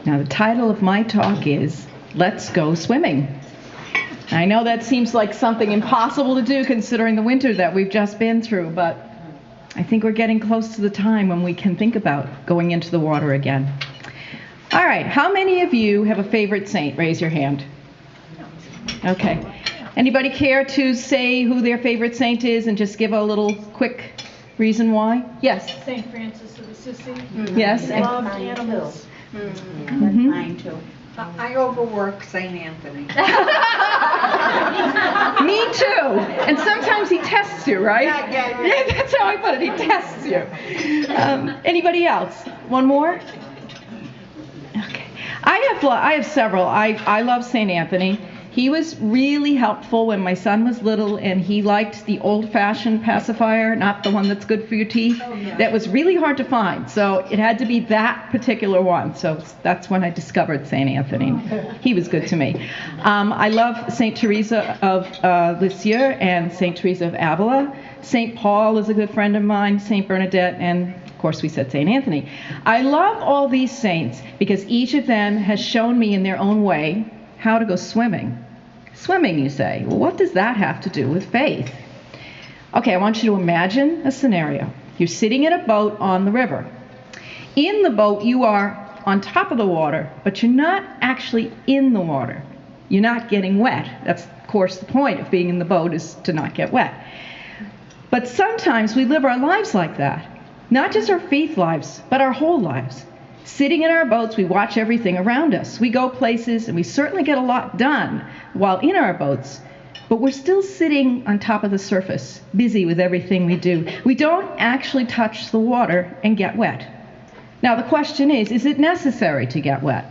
Now, the title of my talk is Let's Go Swimming. I know that seems like something impossible to do considering the winter that we've just been through, but I think we're getting close to the time when we can think about going into the water again. All right, how many of you have a favorite saint? Raise your hand. Okay. Anybody care to say who their favorite saint is and just give a little quick reason why? Yes? St. Francis of Assisi. Yes? He loved animals. Mm-hmm. Mine too. I overwork St. Anthony. Me too. And sometimes he tests you, right? Yeah. That's how I put it. He tests you. Anybody else? One more? Okay. I have several. I love St. Anthony. He was really helpful when my son was little, and he liked the old-fashioned pacifier, not the one that's good for your teeth. Oh, yeah. That was really hard to find, so it had to be that particular one. So that's when I discovered St. Anthony. He was good to me. I love St. Teresa of Lisieux and St. Teresa of Avila. St. Paul is a good friend of mine, St. Bernadette, and of course we said St. Anthony. I love all these saints because each of them has shown me in their own way how to go swimming. Swimming, you say. Well, what does that have to do with faith? Okay, I want you to imagine a scenario. You're sitting in a boat on the river. In the boat, you are on top of the water, but you're not actually in the water. You're not getting wet. That's, of course, the point of being in the boat is to not get wet. But sometimes we live our lives like that. Not just our faith lives, but our whole lives. Sitting in our boats, we watch everything around us. We go places, and we certainly get a lot done while in our boats, but we're still sitting on top of the surface, busy with everything we do. We don't actually touch the water and get wet. Now, the question is it necessary to get wet?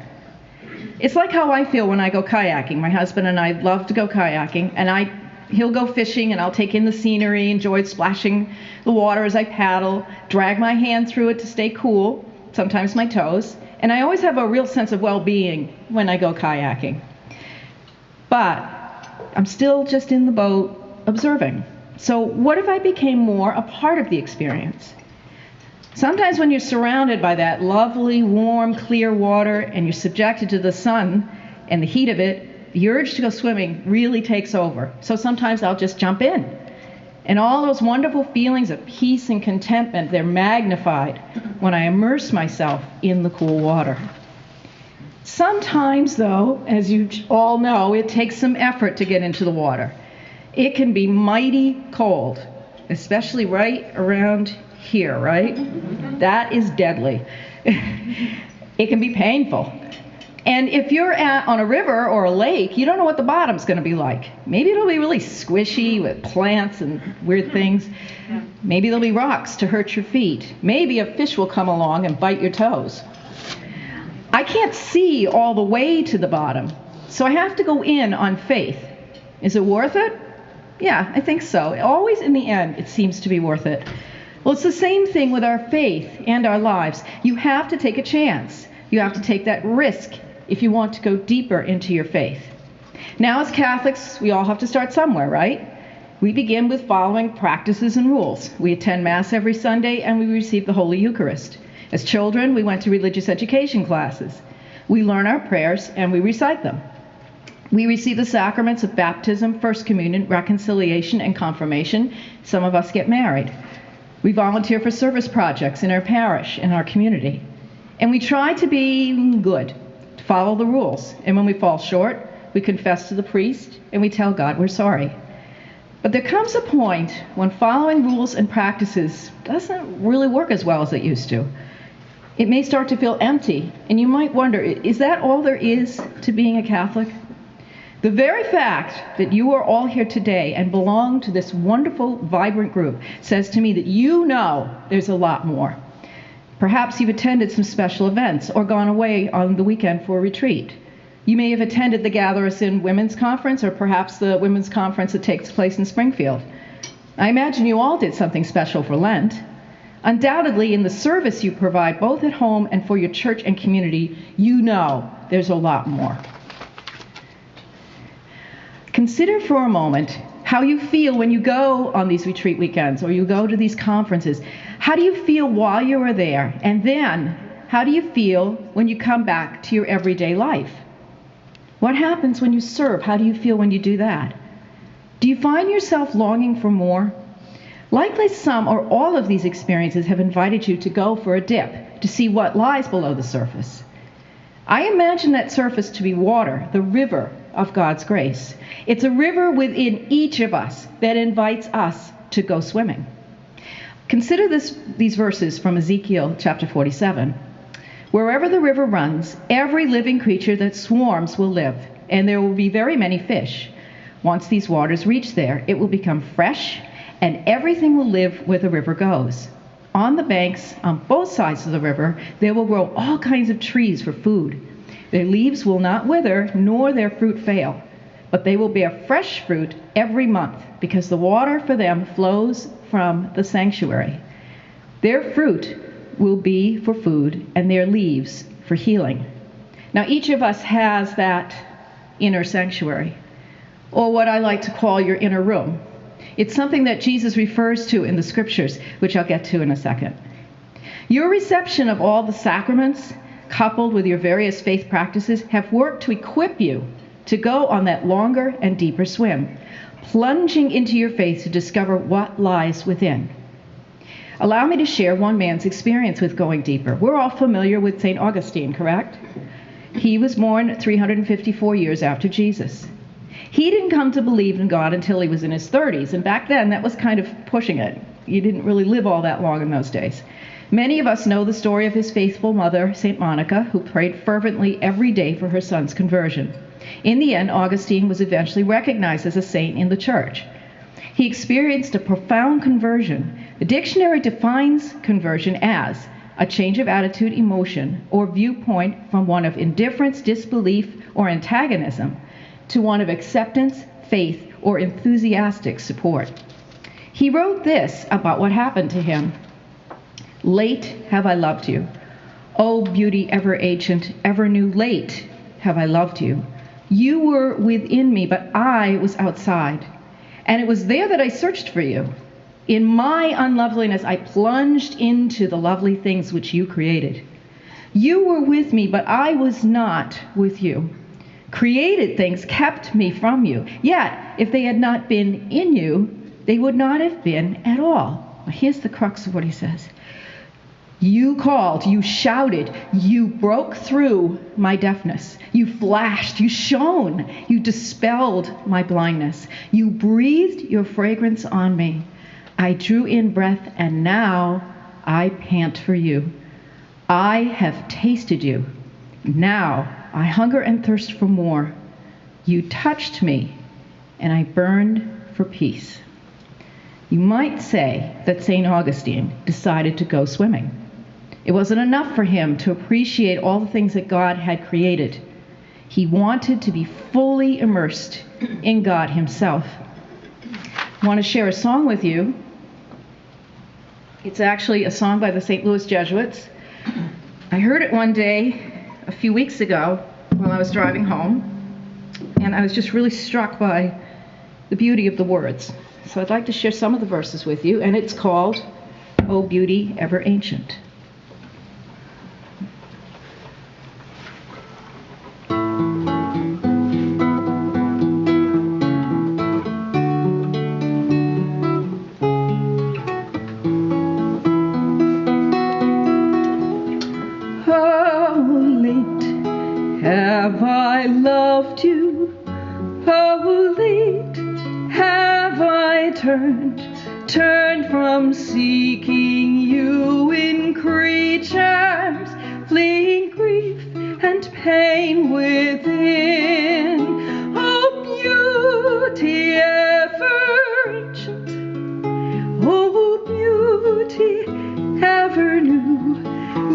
It's like how I feel when I go kayaking. My husband and I love to go kayaking, and he'll go fishing, and I'll take in the scenery, enjoy splashing the water as I paddle, drag my hand through it to stay cool, sometimes my toes, and I always have a real sense of well-being when I go kayaking. But I'm still just in the boat observing. So what if I became more a part of the experience? Sometimes when you're surrounded by that lovely, warm, clear water and you're subjected to the sun and the heat of it, the urge to go swimming really takes over. So sometimes I'll just jump in. And all those wonderful feelings of peace and contentment, they're magnified when I immerse myself in the cool water. Sometimes, though, as you all know, it takes some effort to get into the water. It can be mighty cold, especially right around here, right? That is deadly. It can be painful. And if you're on a river or a lake, you don't know what the bottom's going to be like. Maybe it'll be really squishy with plants and weird things. Maybe there'll be rocks to hurt your feet. Maybe a fish will come along and bite your toes. I can't see all the way to the bottom, so I have to go in on faith. Is it worth it? Yeah, I think so. Always in the end, it seems to be worth it. Well, it's the same thing with our faith and our lives. You have to take a chance. You have to take that risk if you want to go deeper into your faith. Now, as Catholics, we all have to start somewhere, right? We begin with following practices and rules. We attend Mass every Sunday, and we receive the Holy Eucharist. As children, we went to religious education classes. We learn our prayers, and we recite them. We receive the sacraments of baptism, First Communion, reconciliation, and confirmation. Some of us get married. We volunteer for service projects in our parish, in our community. And we try to be good, to follow the rules. And when we fall short, we confess to the priest, and we tell God we're sorry. But there comes a point when following rules and practices doesn't really work as well as it used to. It may start to feel empty, and you might wonder, is that all there is to being a Catholic? The very fact that you are all here today and belong to this wonderful, vibrant group says to me that you know there's a lot more. Perhaps you've attended some special events or gone away on the weekend for a retreat. You may have attended the Gather Us In Women's Conference or perhaps the women's conference that takes place in Springfield. I imagine you all did something special for Lent. Undoubtedly, in the service you provide both at home and for your church and community, you know there's a lot more. Consider for a moment how you feel when you go on these retreat weekends or you go to these conferences. How do you feel while you are there? And then, how do you feel when you come back to your everyday life? What happens when you serve? How do you feel when you do that? Do you find yourself longing for more? Likely some or all of these experiences have invited you to go for a dip to see what lies below the surface. I imagine that surface to be water, the river of God's grace. It's a river within each of us that invites us to go swimming. Consider these verses from Ezekiel chapter 47. Wherever the river runs, every living creature that swarms will live, and there will be very many fish. Once these waters reach there, it will become fresh, and everything will live where the river goes. On the banks, on both sides of the river, there will grow all kinds of trees for food. Their leaves will not wither, nor their fruit fail, but they will bear fresh fruit every month, because the water for them flows from the sanctuary. Their fruit will be for food, and their leaves for healing. Now, each of us has that inner sanctuary, or what I like to call your inner room. It's something that Jesus refers to in the scriptures, which I'll get to in a second. Your reception of all the sacraments, coupled with your various faith practices, have worked to equip you to go on that longer and deeper swim, plunging into your faith to discover what lies within. Allow me to share one man's experience with going deeper. We're all familiar with St. Augustine, correct? He was born 354 years after Jesus. He didn't come to believe in God until he was in his 30s, and back then that was kind of pushing it. You didn't really live all that long in those days. Many of us know the story of his faithful mother, St. Monica, who prayed fervently every day for her son's conversion. In the end, Augustine was eventually recognized as a saint in the church. He experienced a profound conversion. The dictionary defines conversion as a change of attitude, emotion, or viewpoint from one of indifference, disbelief, or antagonism to one of acceptance, faith, or enthusiastic support. He wrote this about what happened to him. Late have I loved you. O beauty ever ancient, ever new, late have I loved you. You were within me, but I was outside. And it was there that I searched for you. In my unloveliness, I plunged into the lovely things which you created. You were with me, but I was not with you. Created things kept me from you. Yet, if they had not been in you, they would not have been at all. Now, here's the crux of what he says. You called, you shouted, you broke through my deafness. You flashed, you shone, you dispelled my blindness. You breathed your fragrance on me. I drew in breath, and now I pant for you. I have tasted you. Now I hunger and thirst for more. You touched me, and I burned for peace. You might say that St. Augustine decided to go swimming. It wasn't enough for him to appreciate all the things that God had created. He wanted to be fully immersed in God himself. I want to share a song with you. It's actually a song by the St. Louis Jesuits. I heard it one day a few weeks ago while I was driving home, and I was just really struck by the beauty of the words. So I'd like to share some of the verses with you, and it's called, O Beauty Ever Ancient. Have I loved you? Oh, late have I turned from seeking you in creatures, fleeing grief and pain within. Oh, beauty ever ancient, oh, beauty ever new,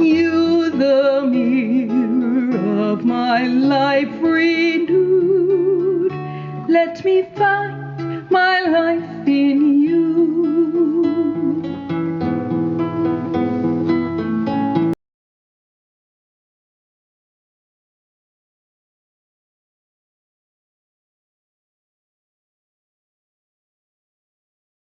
you the mirror of my life renewed. Let me